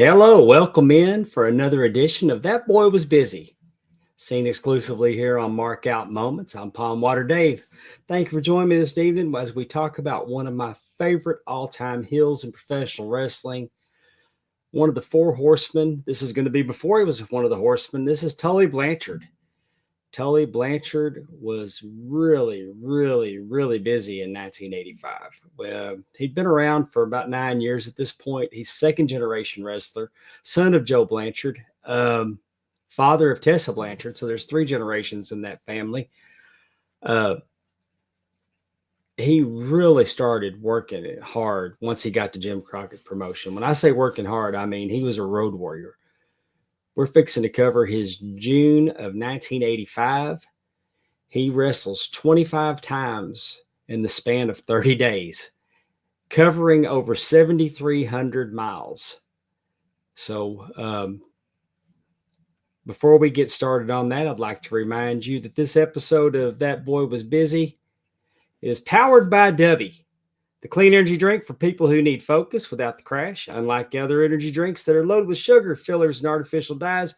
Hello, welcome in for another edition of That Boy Was Busy. Seen exclusively here on Markout Moments. I'm Pondwater Dave. Thank you for joining me this evening as we talk about one of my favorite all-time heels in professional wrestling. One of the four horsemen. This is going to be before he was one of the horsemen. This is Tully Blanchard. Tully Blanchard was really busy in 1985. Well, he'd been around for about 9 years at this point. He's second generation wrestler, son of Joe Blanchard, father of Tessa Blanchard. So there's three generations in that family. He really started working it hard once he got to Jim Crockett Promotion. When I say working hard, I mean he was a road warrior. We're fixing to cover his June of 1985. He wrestles 25 times in the span of 30 days, covering over 7,300 miles. So before we get started on that, I'd like to remind you that this episode of That Boy Was Busy is powered by Dubby, the clean energy drink for people who need focus without the crash. Unlike other energy drinks that are loaded with sugar, fillers, and artificial dyes,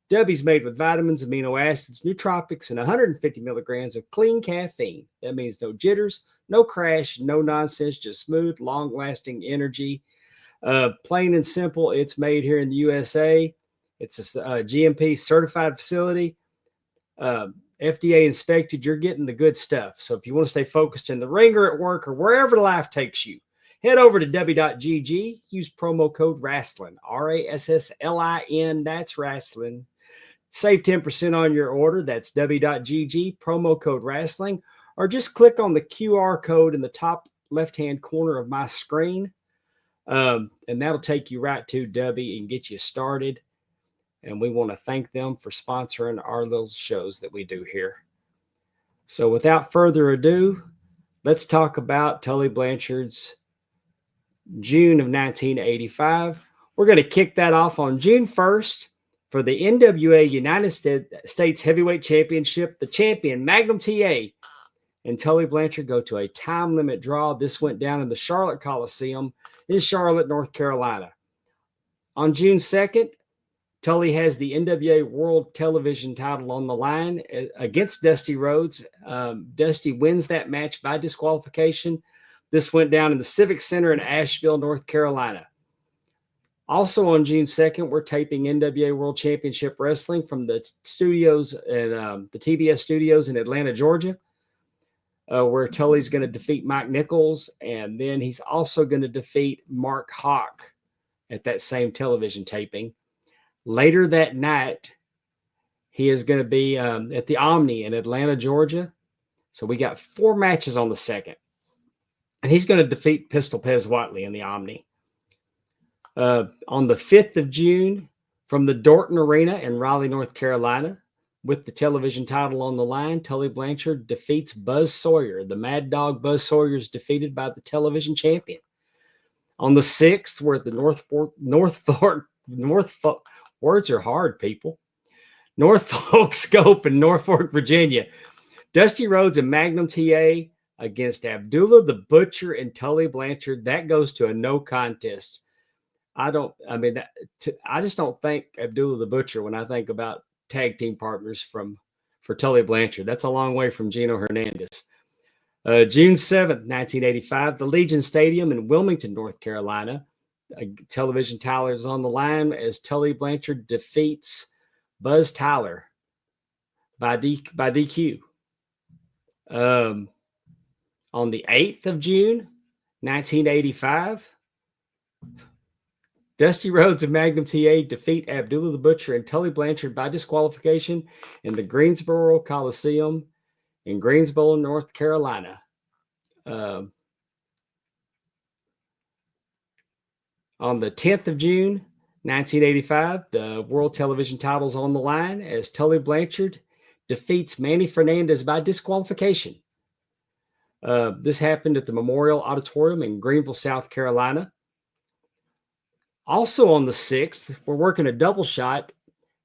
Dubby's made with vitamins, amino acids, nootropics, and 150 milligrams of clean caffeine. That means no jitters, no crash, no nonsense, just smooth, long-lasting energy. Plain and simple, it's made here in the USA. It's a GMP certified facility. FDA inspected. You're getting the good stuff. So if you want to stay focused in the ring or at work or wherever life takes you, head over to w.gg, use promo code WRASSLIN, RASSLIN, that's wrestling. Save 10% on your order. That's w.gg, promo code wrestling, or just click on the QR code in the top left-hand corner of my screen, and that'll take you right to Dubby and get you started. And we want to thank them for sponsoring our little shows that we do here. So without further ado, let's talk about Tully Blanchard's June of 1985. We're going to kick that off on June 1st for the NWA United States Heavyweight Championship. The champion, Magnum TA, and Tully Blanchard go to a time limit draw. This went down in the Charlotte Coliseum in Charlotte, North Carolina. On June 2nd, Tully has the NWA World Television title on the line against Dusty Rhodes. Dusty wins that match by disqualification. This went down in the Civic Center in Asheville, North Carolina. Also on June 2nd, we're taping NWA World Championship Wrestling from the studios and the TBS studios in Atlanta, Georgia, where Tully's going to defeat Mike Nichols, and then he's also going to defeat Mark Hawk at that same television taping. Later that night, he is going to be at the Omni in Atlanta, Georgia. So we got 4 matches on the 2nd. And he's going to defeat Pistol Pez Whiteley in the Omni. On the 5th of June, from the Dorton Arena in Raleigh, North Carolina, with the television title on the line, Tully Blanchard defeats Buzz Sawyer. The Mad Dog Buzz Sawyer is defeated by the television champion. On the 6th, we're at the words are hard, people. Norfolk Scope in Norfolk, Virginia. Dusty Rhodes and Magnum TA against Abdullah the Butcher and Tully Blanchard. That goes to a no contest. I just don't think Abdullah the Butcher when I think about tag team partners for Tully Blanchard. That's a long way from Gino Hernandez. June 7th, 1985, the Legion Stadium in Wilmington, North Carolina. A television title is on the line as Tully Blanchard defeats Buzz Tyler by DQ. On the 8th of June, 1985, Dusty Rhodes and Magnum TA defeat Abdullah the Butcher and Tully Blanchard by disqualification in the Greensboro Coliseum in Greensboro, North Carolina. On the 10th of June, 1985, the World Television title's on the line as Tully Blanchard defeats Manny Fernandez by disqualification. This happened at the Memorial Auditorium in Greenville, South Carolina. Also on the 6th, we're working a double shot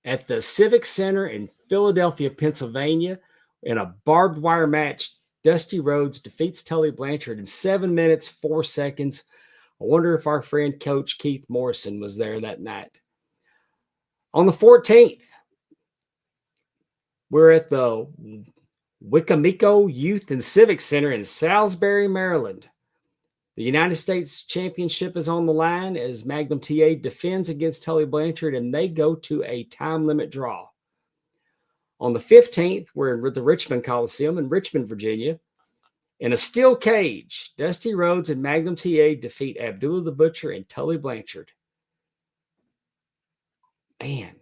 at the Civic Center in Philadelphia, Pennsylvania. In a barbed wire match, Dusty Rhodes defeats Tully Blanchard in 7 minutes, 4 seconds I wonder if our friend Coach Keith Morrison was there that night. On the 14th, we're at the Wicomico Youth and Civic Center in Salisbury, Maryland. The United States Championship is on the line as Magnum TA defends against Tully Blanchard, and they go to a time limit draw. On the 15th, we're at the Richmond Coliseum in Richmond, Virginia. In a steel cage, Dusty Rhodes and Magnum TA defeat Abdullah the Butcher and Tully Blanchard. Man,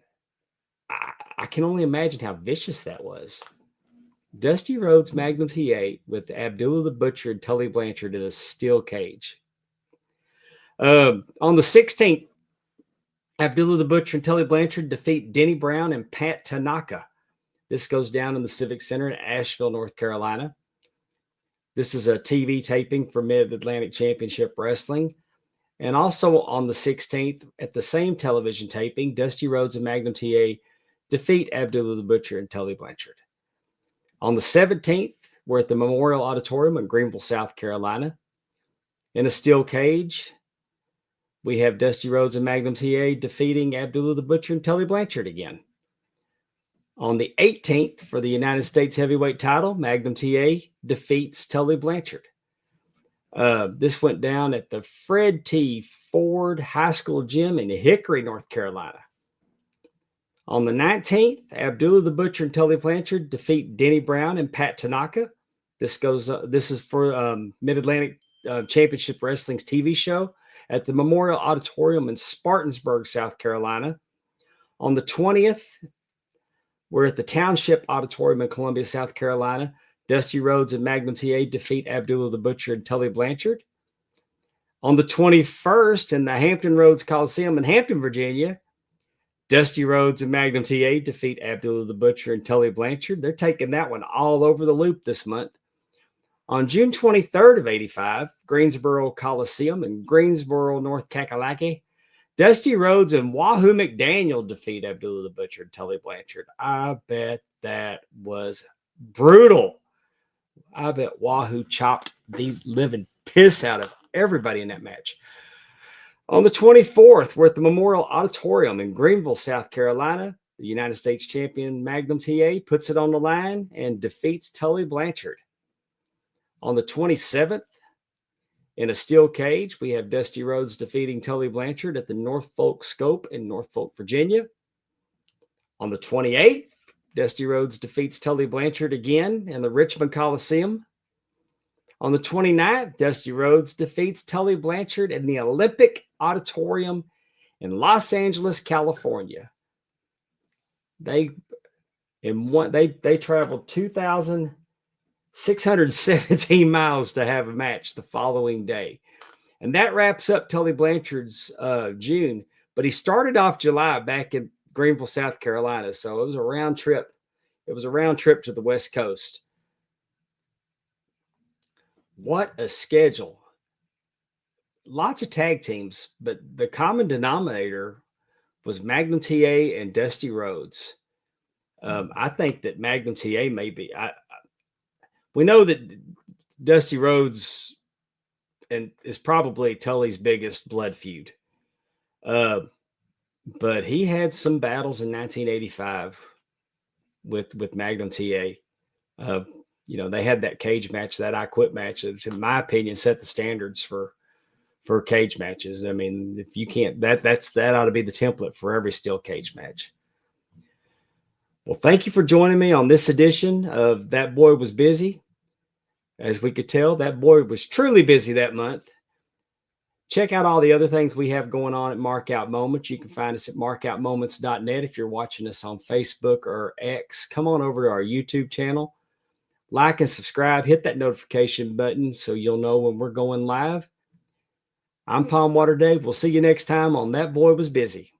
I can only imagine how vicious that was. Dusty Rhodes, Magnum TA with Abdullah the Butcher and Tully Blanchard in a steel cage. On the 16th, Abdullah the Butcher and Tully Blanchard defeat Denny Brown and Pat Tanaka. This goes down in the Civic Center in Asheville, North Carolina. This is a TV taping for Mid-Atlantic Championship Wrestling. And also on the 16th, at the same television taping, Dusty Rhodes and Magnum TA defeat Abdullah the Butcher and Tully Blanchard. On the 17th, we're at the Memorial Auditorium in Greenville, South Carolina. In a steel cage, we have Dusty Rhodes and Magnum TA defeating Abdullah the Butcher and Tully Blanchard again. On the 18th, for the United States Heavyweight title, Magnum TA defeats Tully Blanchard. This went down at the Fred T. Ford High School Gym in Hickory, North Carolina. On the 19th, Abdullah the Butcher and Tully Blanchard defeat Denny Brown and Pat Tanaka. This is for Mid-Atlantic Championship Wrestling's TV show at the Memorial Auditorium in Spartansburg, South Carolina. On the 20th, we're at the Township Auditorium in Columbia, South Carolina. Dusty Rhodes and Magnum TA defeat Abdullah the Butcher and Tully Blanchard. On the 21st, in the Hampton Roads Coliseum in Hampton, Virginia, Dusty Rhodes and Magnum TA defeat Abdullah the Butcher and Tully Blanchard. They're taking that one all over the loop this month. On June 23rd of 85, Greensboro Coliseum in Greensboro, North Kakalaki, Dusty Rhodes and Wahoo McDaniel defeat Abdullah the Butcher and Tully Blanchard. I bet that was brutal. I bet Wahoo chopped the living piss out of everybody in that match. On the 24th, we're at the Memorial Auditorium in Greenville, South Carolina. The United States champion Magnum TA puts it on the line and defeats Tully Blanchard. On the 27th, in a steel cage, we have Dusty Rhodes defeating Tully Blanchard at the Norfolk Scope in Norfolk, Virginia. On the 28th, Dusty Rhodes defeats Tully Blanchard again in the Richmond Coliseum. On the 29th, Dusty Rhodes defeats Tully Blanchard in the Olympic Auditorium in Los Angeles, California. They traveled 2,617 miles to have a match the following day. And that wraps up Tully Blanchard's June. But he started off July back in Greenville, South Carolina. So it was a round trip. It was a round trip to the West Coast. What a schedule. Lots of tag teams, but the common denominator was Magnum TA and Dusty Rhodes. I think that Magnum TA may be. We know that Dusty Rhodes is probably Tully's biggest blood feud. But he had some battles in 1985 with Magnum TA. They had that cage match, that I Quit match, which in my opinion set the standards for cage matches. I mean, if you can't, that ought to be the template for every steel cage match. Well, thank you for joining me on this edition of That Boy Was Busy. As we could tell, that boy was truly busy that month. Check out all the other things we have going on at Markout Moments. You can find us at markoutmoments.net. If you're watching us on Facebook or X, come on over to our YouTube channel. Like and subscribe. Hit that notification button so you'll know when we're going live. I'm Pondwater Dave. We'll see you next time on That Boy Was Busy.